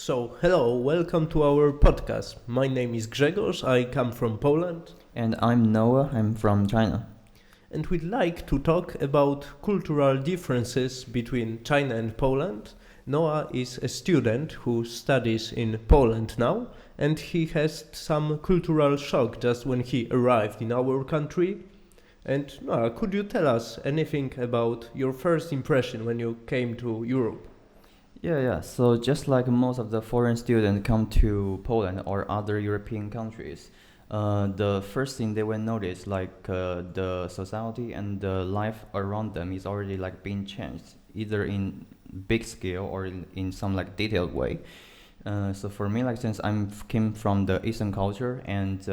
So, hello, welcome to our podcast. My name is Grzegorz, I come from Poland. And I'm Noah, I'm from China. And we'd like to talk about cultural differences between China and Poland. Noah is a student who studies in Poland now, and he has some cultural shock just when he arrived in our country. And Noah, could you tell us anything about your first impression when you came to Europe? Yeah. So just like most of the foreign students come to Poland or other European countries, the first thing they will notice, the society and the life around them is already like being changed, either in big scale or in some like detailed way. So for me, like since came from the Eastern culture, and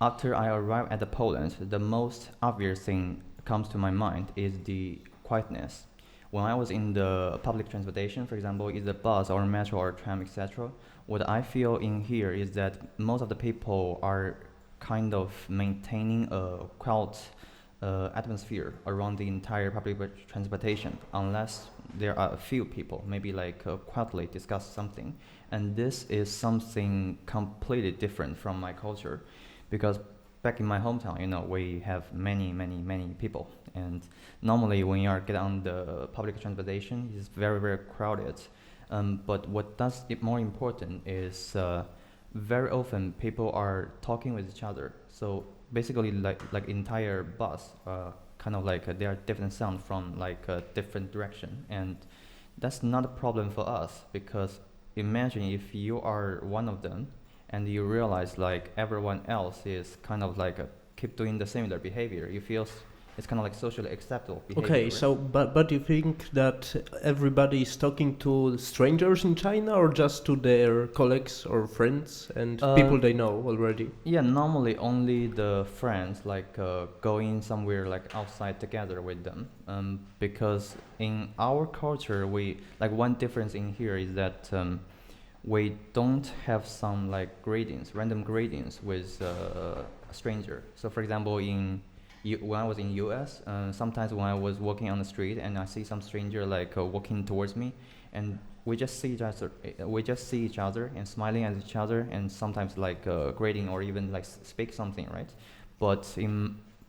after I arrived at the Poland, the most obvious thing comes to my mind is the quietness. When I was in the public transportation, for example, either bus or metro or tram, etc., what I feel in here is that most of the people are kind of maintaining a quiet atmosphere around the entire public transportation, unless there are a few people, maybe quietly discuss something. And this is something completely different from my culture, because back in my hometown, we have many people, and normally when you get on the public transportation, it's very crowded. But what does it more important is very often people are talking with each other. So basically, like entire bus, there are different sounds from a different direction, and that's not a problem for us, because imagine if you are one of them and you realize everyone else is keep doing the similar behavior. You feel it's kind of like socially acceptable behavior. Okay, right? so but you think that everybody is talking to strangers in China, or just to their colleagues or friends and people they know already? Yeah, normally only the friends going somewhere outside together with them. Because in our culture, we one difference in here is that we don't have some random greetings with a stranger. So for example, when I was in US, sometimes when I was walking on the street and I see some stranger walking towards me, and we just see each other and smiling at each other, and sometimes greeting or even speak something, right? But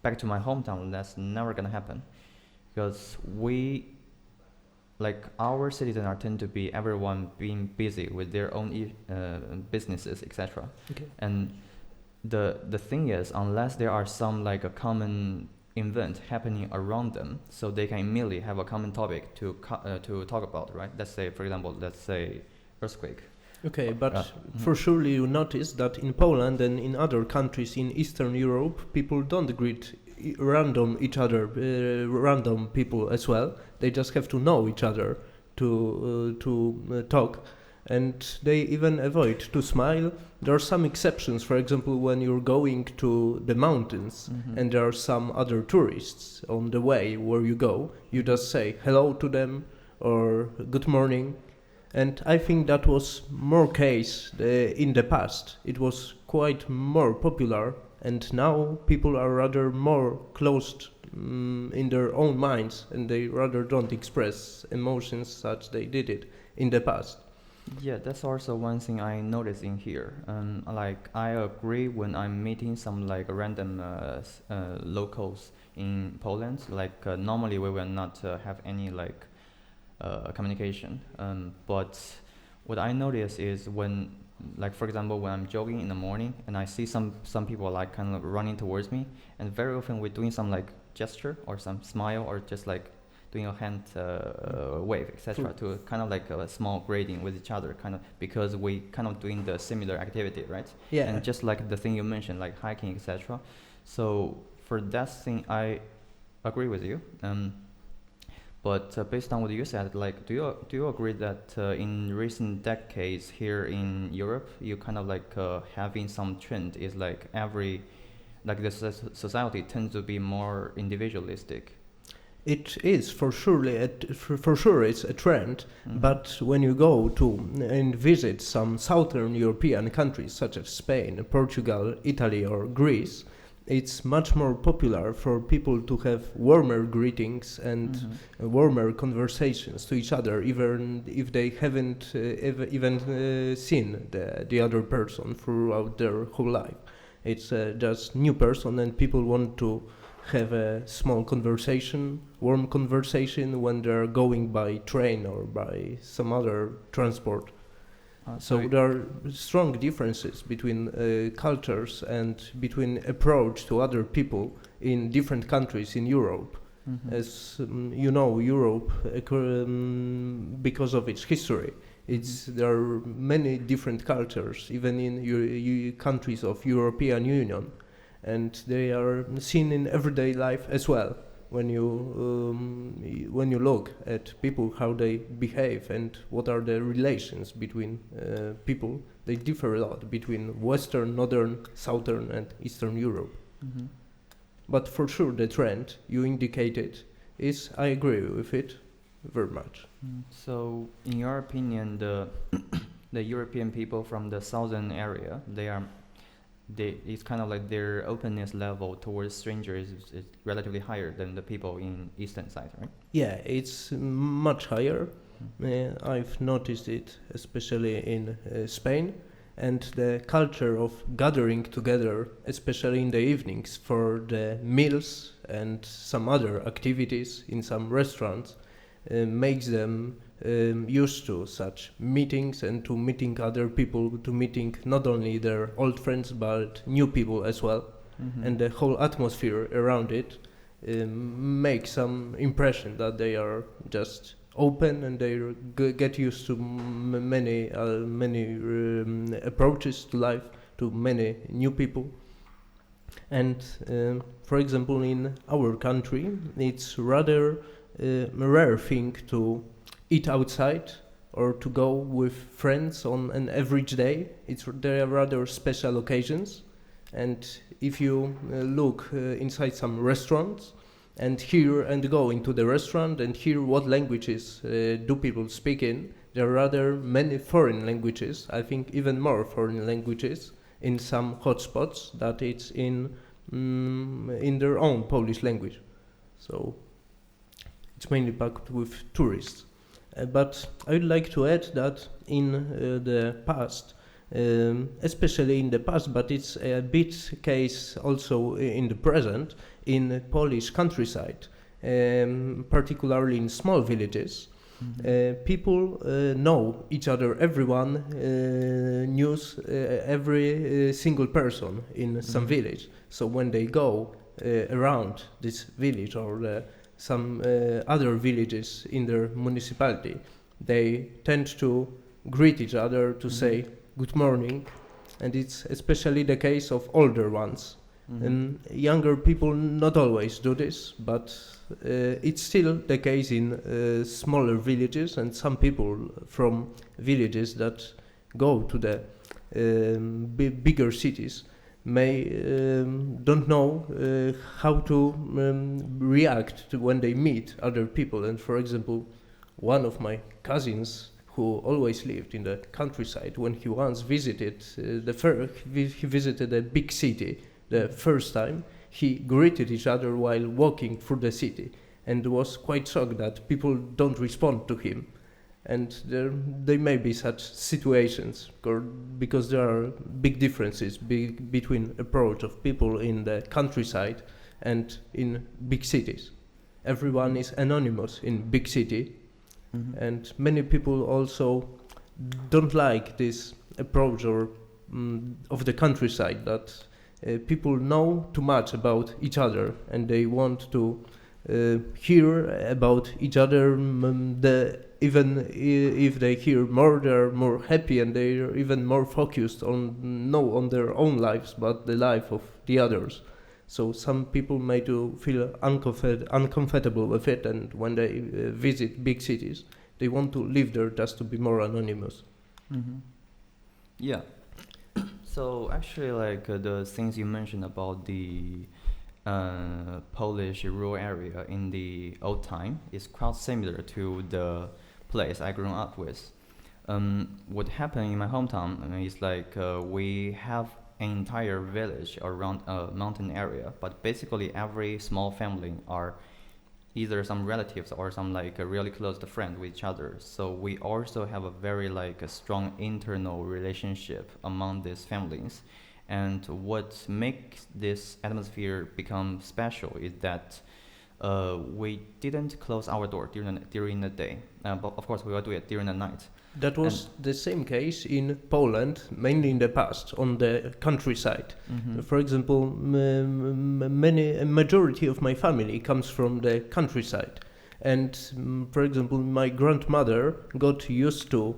back to my hometown, that's never gonna happen, because our citizens are tend to be everyone being busy with their own businesses, etc. Okay. And the thing is, unless there are some a common event happening around them, so they can immediately have a common topic to talk about, right? Let's say earthquake. Okay, but for sure you notice that in Poland and in other countries in Eastern Europe, people don't greet random people as well. They just have to know each other to talk, and they even avoid to smile. There are some exceptions. For example, when you're going to the mountains and there are some other tourists on the way where you go, you just say hello to them or good morning. And I think that was more case in the past. It was quite more popular, and now people are rather more closed in their own minds, and they rather don't express emotions such they did it in the past. Yeah, that's also one thing I notice in here. I agree when I'm meeting some random locals in Poland. Normally we will not have any communication. But what I notice is when, for example, when I'm jogging in the morning and I see some people kind of running towards me, and very often we're doing some gesture or some smile or just doing a hand wave, etc., to kind of a small greeting with each other, kind of, because we kind of doing the similar activity, right? Yeah. And just the thing you mentioned, hiking, etc. So for that thing, I agree with you. But based on what you said, do you agree that in recent decades here in Europe, you kind of having some trend is the society tends to be more individualistic? It is for sure it's a trend, but when you go to and visit some southern European countries such as Spain, Portugal, Italy or Greece, it's much more popular for people to have warmer greetings and warmer conversations to each other, even if they haven't even seen the other person throughout their whole life. It's just new person, and people want to have a small conversation, warm conversation, when they're going by train or by some other transport. So there are strong differences between cultures and between approach to other people in different countries in Europe. As you know, Europe, because of its history, there are many different cultures, even in countries of European Union, and they are seen in everyday life as well. When you look at people, how they behave and what are the relations between people, they differ a lot between Western, Northern, Southern and Eastern Europe. But for sure the trend you indicated is, I agree with it very much. So in your opinion, the European people from the southern area, it's kind of like their openness level towards strangers is relatively higher than the people in eastern side, right? Yeah, it's much higher. I've noticed it especially in Spain, and the culture of gathering together, especially in the evenings for the meals and some other activities in some restaurants, makes them used to such meetings and to meeting other people, to meeting not only their old friends but new people as well. And the whole atmosphere around it makes some impression that they are just open and they get used to many approaches to life, to many new people. And for example, in our country, it's rather a rare thing to eat outside or to go with friends on an average day. There are rather special occasions, and if you look inside some restaurants and go into the restaurant and hear what languages do people speak in, there are rather many foreign languages. I think even more foreign languages in some hotspots that it's in their own Polish language. So it's mainly packed with tourists. But I would like to add that in the past, especially in the past, but it's a bit case also in the present, in Polish countryside, particularly in small villages, people know each other. Everyone knows every single person in some village. So when they go around this village or some other villages in their municipality, they tend to greet each other, to say good morning, and it's especially the case of older ones. And younger people not always do this, but it's still the case in smaller villages, and some people from villages that go to the bigger cities may don't know how to react to when they meet other people. And for example, one of my cousins who always lived in the countryside, when he once visited he visited a big city the first time, he greeted each other while walking through the city and was quite shocked that people don't respond to him. And there may be such situations because there are big differences between approach of people in the countryside and in big cities. Everyone is anonymous in big city, and many people also don't like this approach of the countryside, that people know too much about each other and they want to hear about each other. Even if they hear more, they're more happy and they're even more focused on their own lives, but the life of the others. So some people may feel uncomfortable with it, and when they visit big cities, they want to live there just to be more anonymous. Yeah. So actually, like the things you mentioned about the Polish rural area in the old time is quite similar to the place I grew up with. What happened in my hometown is like we have an entire village around a mountain area, but basically every small family are either some relatives or some like a really close friend with each other. So we also have a very like a strong internal relationship among these families. And what makes this atmosphere become special is that we didn't close our door during the day, but of course we will do it during the night. That was the same case in Poland, mainly in the past, on the countryside. For example, a majority of my family comes from the countryside. And for example, my grandmother got used to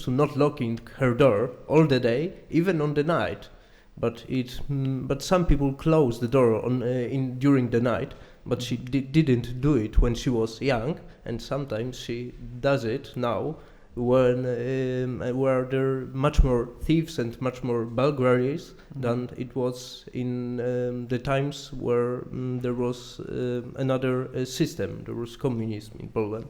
not locking her door all the day, even on the night. But some people close the door during the night. But she didn't do it when she was young, and sometimes she does it now when where there are much more thieves and much more burglaries than it was in the times where there was another system. There was communism in Poland.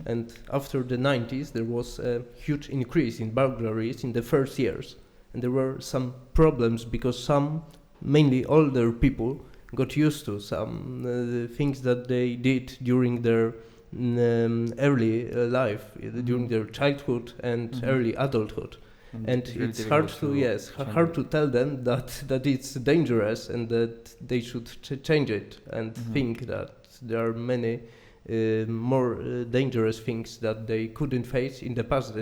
And after the 90s, there was a huge increase in burglaries in the first years. And there were some problems because some, mainly older people, got used to some things that they did during their early life, during their childhood and early adulthood. And it's hard to tell them that it's dangerous and that they should change it and think that there are many more dangerous things that they couldn't face in the past,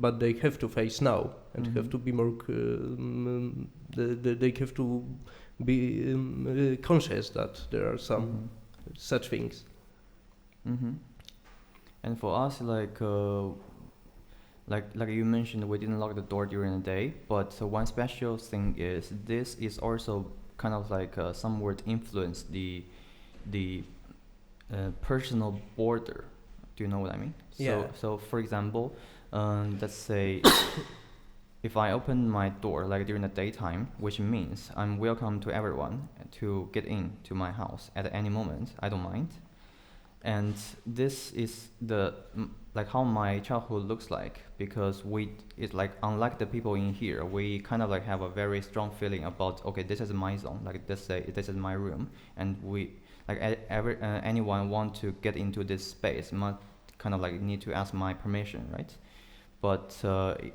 but they have to face now and have to be more. They have to be conscious that there are some such things. And for us, like you mentioned, we didn't lock the door during the day. But one special thing is this is also kind of like somewhat influence the personal border. Do you know what I mean? Yeah. So for example, let's say if I open my door like during the daytime, which means I'm welcome to everyone to get in to my house at any moment, I don't mind. And this is like how my childhood looks like, because it's like unlike the people in here, we kind of like have a very strong feeling about, okay, this is my zone, like let's say this is my room, and we like anyone want to get into this space must kind of like need to ask my permission, right? But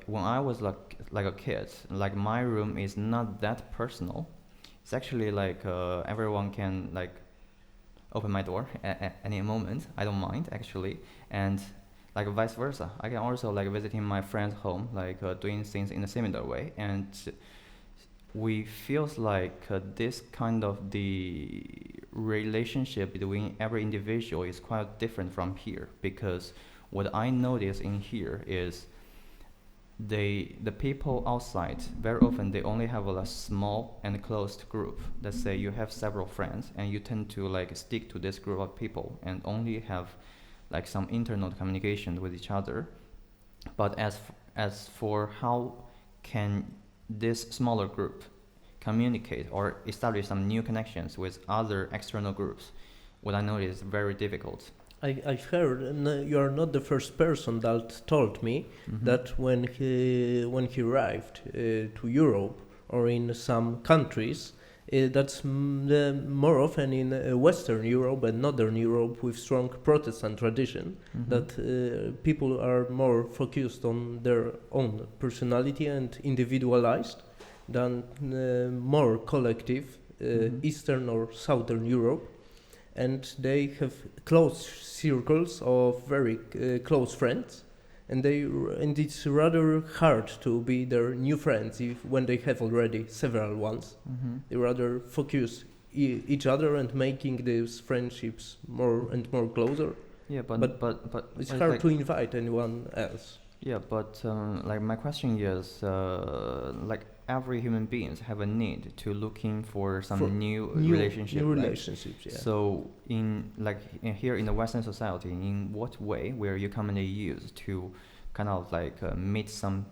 when I was like a kid, like my room is not that personal. It's actually like everyone can like open my door at any moment. I don't mind actually, and like vice versa. I can also like visiting my friend's home, like doing things in a similar way, and we feels like this kind of the relationship between every individual is quite different from here, because what I notice in here is the people outside very often they only have a small and closed group. Let's say you have several friends and you tend to like stick to this group of people and only have like some internal communication with each other. But as for how can this smaller group communicate or establish some new connections with other external groups, what I know is very difficult. I've heard, and you are not the first person that told me that when he arrived to Europe or in some countries, that's more often in Western Europe and Northern Europe with strong Protestant tradition, that people are more focused on their own personality and individualized than more collective Eastern or Southern Europe. And they have close circles of very close friends, and it's rather hard to be their new friends when they have already several ones. They rather focus each other and making these friendships more and more closer. Yeah, but it's hard like to invite anyone else. Yeah, but like my question is, like every human beings have a need to looking for some new relationship. New relationships, yeah. So here in the Western society, in what way were you commonly used to kind of like meet some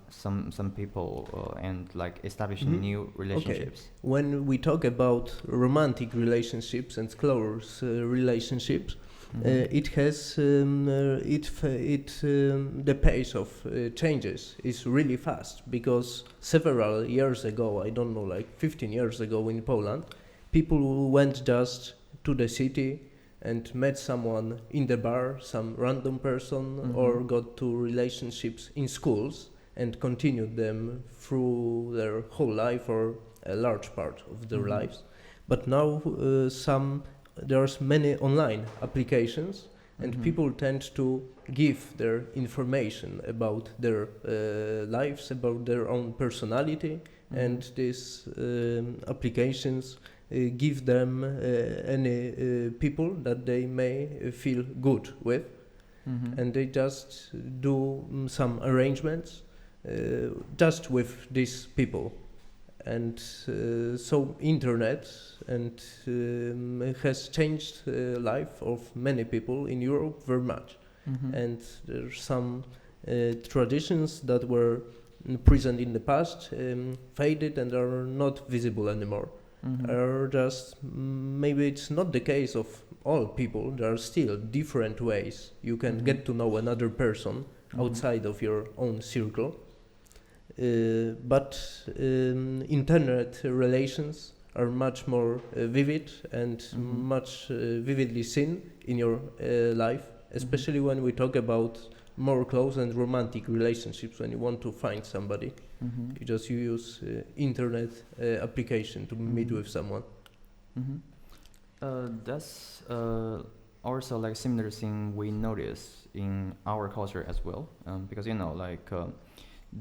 people and like establishing new relationships? Okay. When we talk about romantic relationships and close relationships, it has the pace of changes is really fast, because several years ago, I don't know, like 15 years ago in Poland, people went just to the city and met someone in the bar, some random person, or got to relationships in schools and continued them through their whole life or a large part of their lives. But now there's many online applications, and people tend to give their information about their lives, about their own personality, and these applications give them any people that they may feel good with, and they just do some arrangements just with these people. And so internet and has changed life of many people in Europe very much. And there's some traditions that were present in the past faded and are not visible anymore. Are just maybe it's not the case of all people. There are still different ways you can get to know another person outside of your own circle. But internet relations are much more vivid and much vividly seen in your life, especially when we talk about more close and romantic relationships. When you want to find somebody, you use internet application to meet with someone. That's also like similar thing we notice in our culture as well, because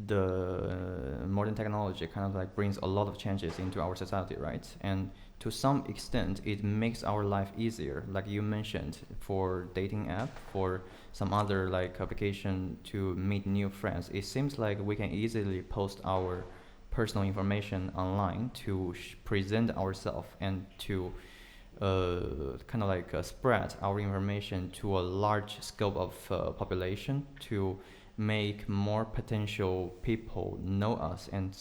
the modern technology kind of like brings a lot of changes into our society, right? And to some extent, it makes our life easier. Like you mentioned, for dating app, for some other like application to meet new friends, it seems like we can easily post our personal information online to present ourselves and to spread our information to a large scope of population, to make more potential people know us and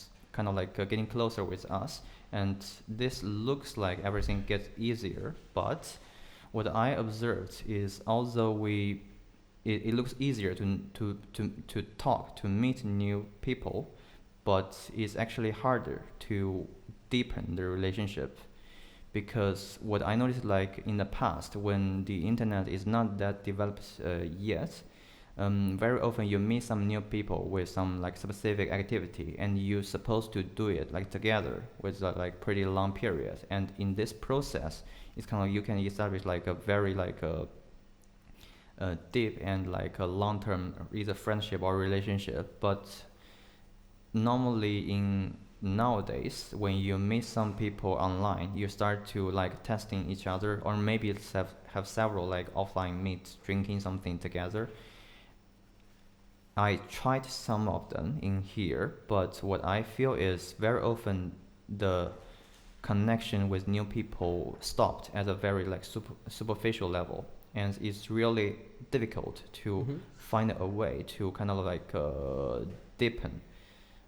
getting closer with us. And this looks like everything gets easier, but what I observed is, although it looks easier to talk, to meet new people, but it's actually harder to deepen the relationship. Because what I noticed, like in the past, when the internet is not that developed yet, very often you meet some new people with some like specific activity, and you're supposed to do it like together with a like pretty long period. And in this process, it's kind of you can establish like a very like a deep and like a long-term either friendship or relationship. But normally in nowadays, when you meet some people online, you start to like testing each other, or maybe have several like offline meets, drinking something together. I tried some of them in here, but what I feel is very often the connection with new people stopped at a very like superficial level, and it's really difficult to find a way to kind of like deepen.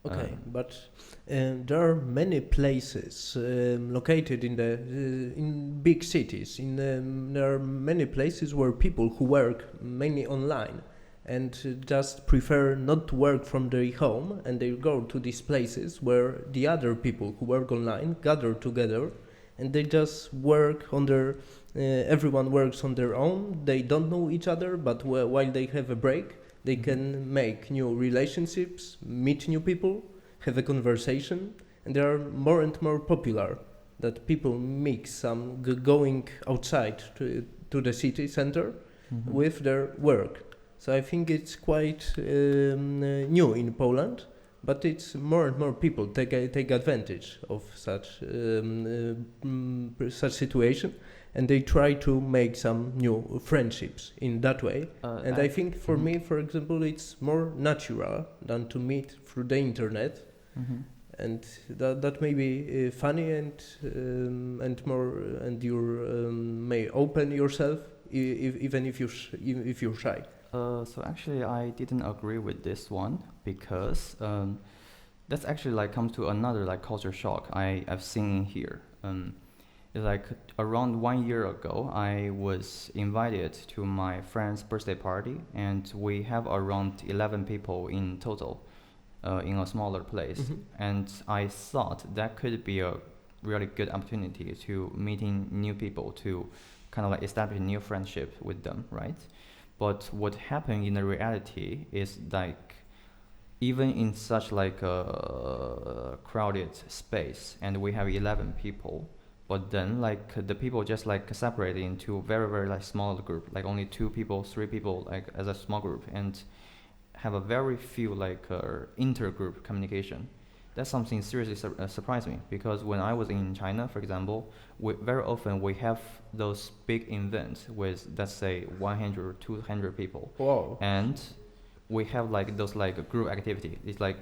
Okay, but there are many places located in big cities. There are many places where people who work mainly online and just prefer not to work from their home, and they go to these places where the other people who work online gather together, and they just work on their. Everyone works on their own. They don't know each other, but while they have a break, they can make new relationships, meet new people, have a conversation, and they are more and more popular. That people mix some going outside to the city center with their work. So I think it's quite new in Poland, but it's more and more people take advantage of such situation, and they try to make some new friendships in that way. And I think for me, for example, it's more natural than to meet through the internet, and that may be funny and more, and you may open yourself even if you're shy. So actually, I didn't agree with this one, because that's actually like comes to another like culture shock I've seen here. like around 1 year ago, I was invited to my friend's birthday party, and we have around 11 people in total in a smaller place. And I thought that could be a really good opportunity to meeting new people, to kind of like establish a new friendship with them, right? But what happened in the reality is like even in such like a crowded space, and we have 11 people, but then like the people just like separated into very very like small group, like only 2 people, 3 people, like as a small group, and have a very few like intergroup communication. That's something seriously surprised me, because when I was in China, for example, very often we have those big events with, let's say, 100 or 200 people. Wow. And we have like those like group activity. It's like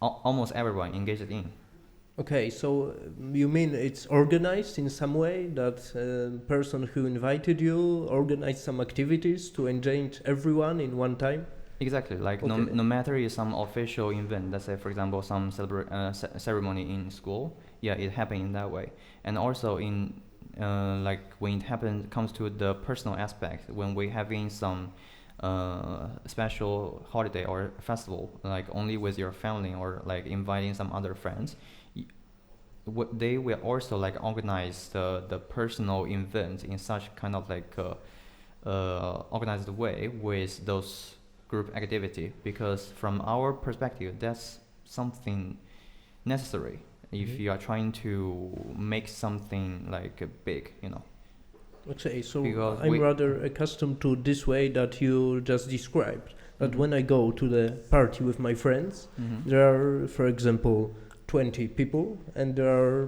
almost everyone engaged in. Okay, so you mean it's organized in some way, that person who invited you organized some activities to engage everyone in one time? Exactly, like Okay. no matter it's some official event, let's say for example some ceremony in school, yeah, it happened in that way. And also in like when it comes to the personal aspect, when we having some special holiday or festival, like only with your family or like inviting some other friends, they will also like organize the personal event in such kind of like organized way with those group activity, because from our perspective that's something necessary if you are trying to make something like big, you know. Okay, so Because I'm rather accustomed to this way that you just described. That when I go to the party with my friends, there are, for example, 20 people, and there are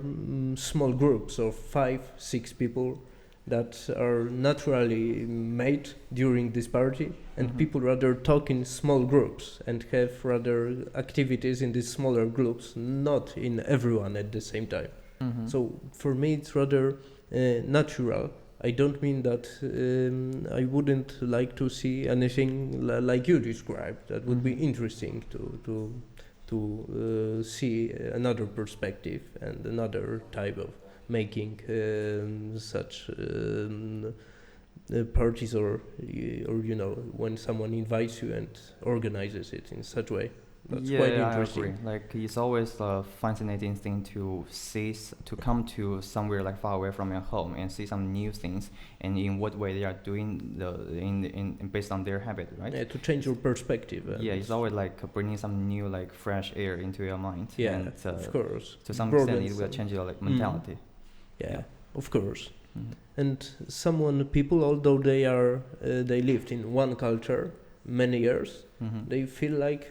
small groups of 5, 6 people that are naturally made during this party, and people rather talk in small groups and have rather activities in these smaller groups, not in everyone at the same time. So for me it's rather natural. I don't mean that I wouldn't like to see anything like you described. That would be interesting to see another perspective and another type of making such parties, or you know, when someone invites you and organizes it in such way. That's quite interesting. I agree. Like it's always a fascinating thing to see, to come to somewhere like far away from your home and see some new things, and in what way they are doing in based on their habit, right? Yeah, to change your perspective. Yeah, it's always like bringing some new like fresh air into your mind. Yeah, and, of course. To some extent, it will change your like mentality. Yeah, of course. And people, although they lived in one culture many years, they feel like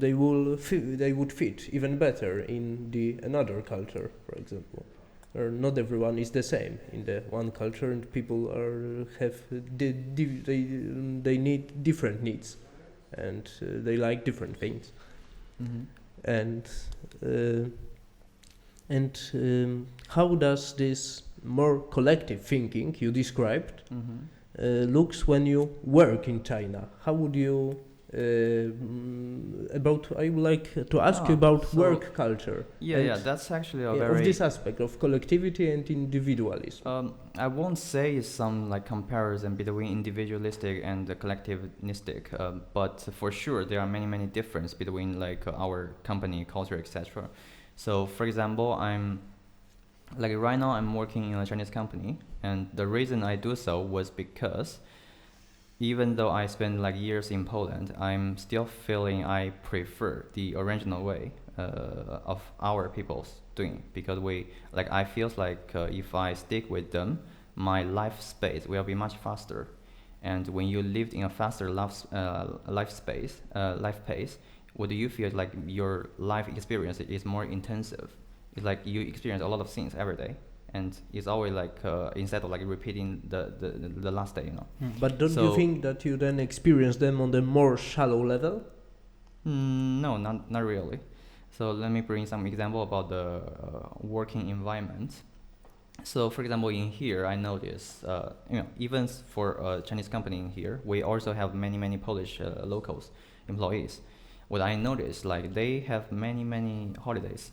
they would fit even better in the another culture, for example. Or not everyone is the same in the one culture, and people they need different needs, and they like different things. And how does this more collective thinking you described looks when you work in China? How would you I would like to ask you about work culture. Yeah, that's actually a very of this aspect of collectivity and individualism. I won't say some like comparison between individualistic and the collectivistic, but for sure there are many differences between like our company culture, etc. So for example, right now I'm working in a Chinese company, and the reason I do so was because even though I spent like years in Poland, I'm still feeling I prefer the original way of our people's doing, because I feel like if I stick with them, my life space will be much faster. And when you lived in a faster life pace, what do you feel like your life experience is more intensive? It's like you experience a lot of things every day, and it's always like instead of like repeating the last day, you know. But don't you think that you then experience them on the more shallow level? No, not really. So let me bring some example about the working environment. So for example, in here I notice even for a Chinese company in here, we also have many Polish locals employees. What I noticed, like they have many holidays.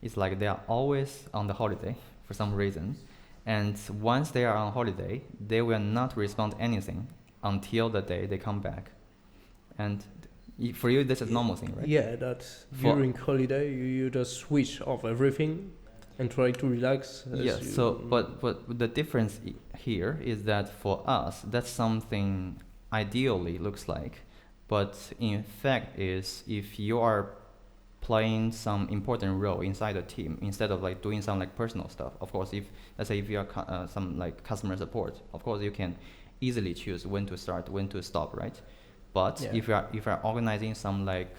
It's like they are always on the holiday. For for some reason. And once they are on holiday, they will not respond anything until the day they come back. And for you, this is normal thing, right? Yeah, that during holiday you just switch off everything and try to relax. Yeah. So, but the difference here is that for us, that's something ideally looks like, but in fact is if you are playing some important role inside the team instead of like doing some like personal stuff. Of course, if let's say if you are some like customer support, of course you can easily choose when to start, when to stop, right? But if you are organizing some like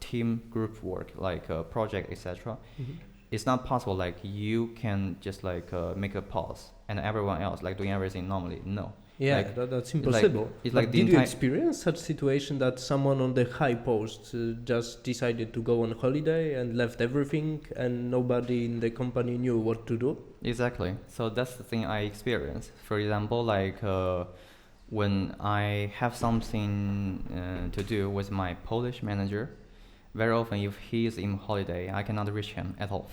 team group work, like project, etc., it's not possible like you can just like make a pause and everyone else like doing everything normally. No. Yeah, like, that's impossible. Did you experience such situation that someone on the high post just decided to go on holiday and left everything and nobody in the company knew what to do? Exactly. So that's the thing I experienced. For example, like when I have something to do with my Polish manager, very often if he is in holiday, I cannot reach him at all.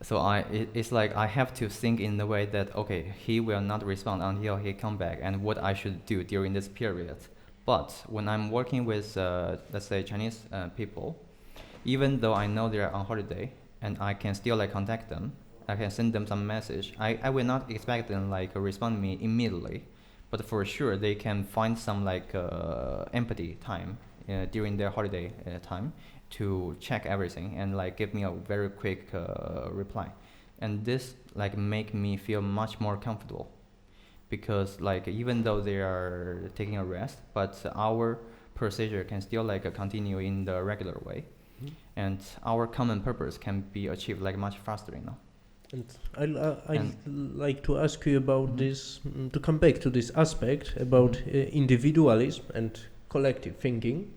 So it's like I have to think in the way that, okay, he will not respond until he come back and what I should do during this period. But when I'm working with, let's say, Chinese people, even though I know they're on holiday and I can still like contact them, I can send them some message, I will not expect them like respond me immediately. But for sure, they can find some like empathy time during their holiday time to check everything and like give me a very quick reply, and this like make me feel much more comfortable, because like even though they are taking a rest, but our procedure can still like continue in the regular way, and our common purpose can be achieved like much faster, you know. And I'd like to ask you about this, to come back to this aspect about individualism and collective thinking.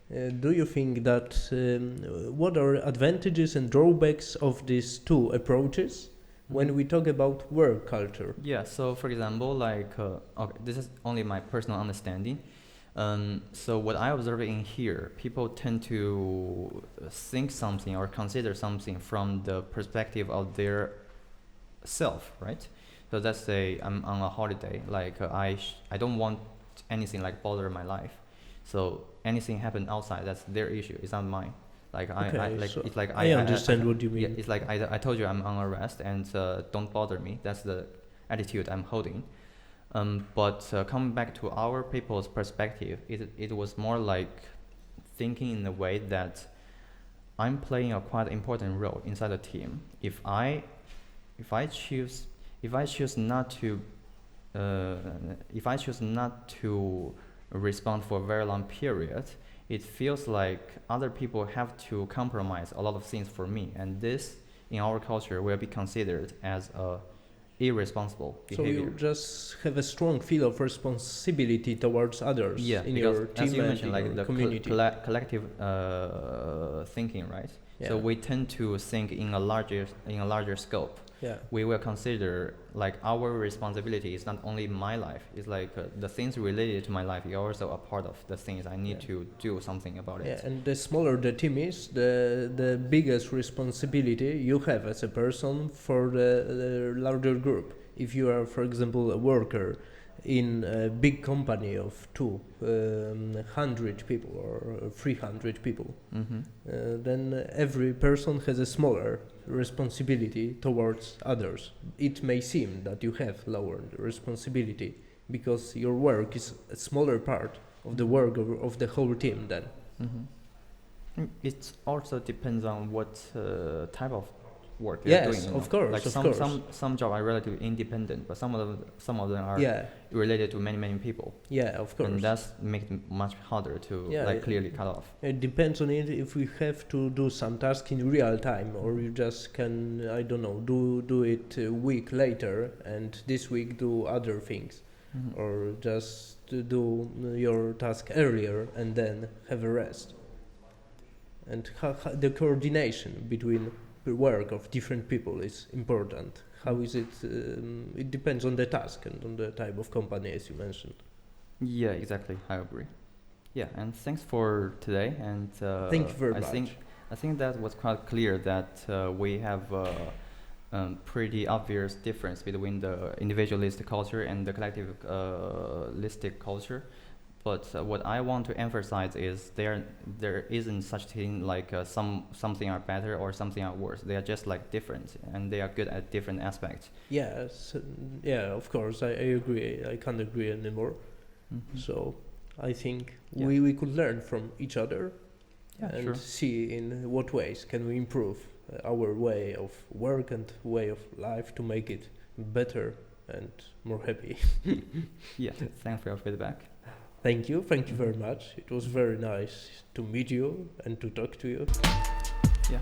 Do you think that what are advantages and drawbacks of these two approaches when we talk about work culture? Yeah, so for example, like, okay, this is only my personal understanding. So what I observe in here, people tend to think something or consider something from the perspective of their self, right? So let's say I'm on a holiday, like I don't want anything like bother my life. So anything happen outside, that's their issue. It's not mine. Like I understand what you mean. Yeah, it's like I told you I'm on a rest and don't bother me. That's the attitude I'm holding. But coming back to our people's perspective, it was more like thinking in a way that I'm playing a quite important role inside the team. If I choose not to respond for a very long period, it feels like other people have to compromise a lot of things for me, and this in our culture will be considered as a irresponsible behavior. So you just have a strong feel of responsibility towards others in your team, as you mentioned, like the community. Collective thinking, right? Yeah. So we tend to think in a larger scope. Yeah. We will consider like our responsibility is not only my life. It's like the things related to my life is also a part of the things I need to do something about it. Yeah, and the smaller the team is, the biggest responsibility you have as a person for the larger group. If you are, for example, a worker in a big company of 200 people or 300 people, then every person has a smaller responsibility towards others. It may seem that you have lower responsibility because your work is a smaller part of the work of the whole team then. It also depends on what type of work you're doing. Yes, of course. Like some jobs are relatively independent, but some of them are related to many people. Yeah, of course. And that's makes it much harder to clearly cut off. It depends on it if we have to do some task in real time, or you just can, I don't know, do it a week later and this week do other things, or just do your task earlier and then have a rest. And the coordination between the work of different people is important. How is it? It depends on the task and on the type of company, as you mentioned. Yeah, exactly. I agree. Yeah, and thanks for today. And thank you very much. I think that was quite clear that we have pretty obvious difference between the individualist culture and the collectivistic culture. But what I want to emphasize is there isn't such thing like something are better or something are worse. They are just like different, and they are good at different aspects. Yes, yeah, of course, I agree. I can't agree anymore. Mm-hmm. So I think Yeah. we could learn from each other Yeah, and sure. see in what ways can we improve our way of work and way of life to make it better and more happy. Yeah, thanks for your feedback. Thank you very much. It was very nice to meet you and to talk to you. Yeah.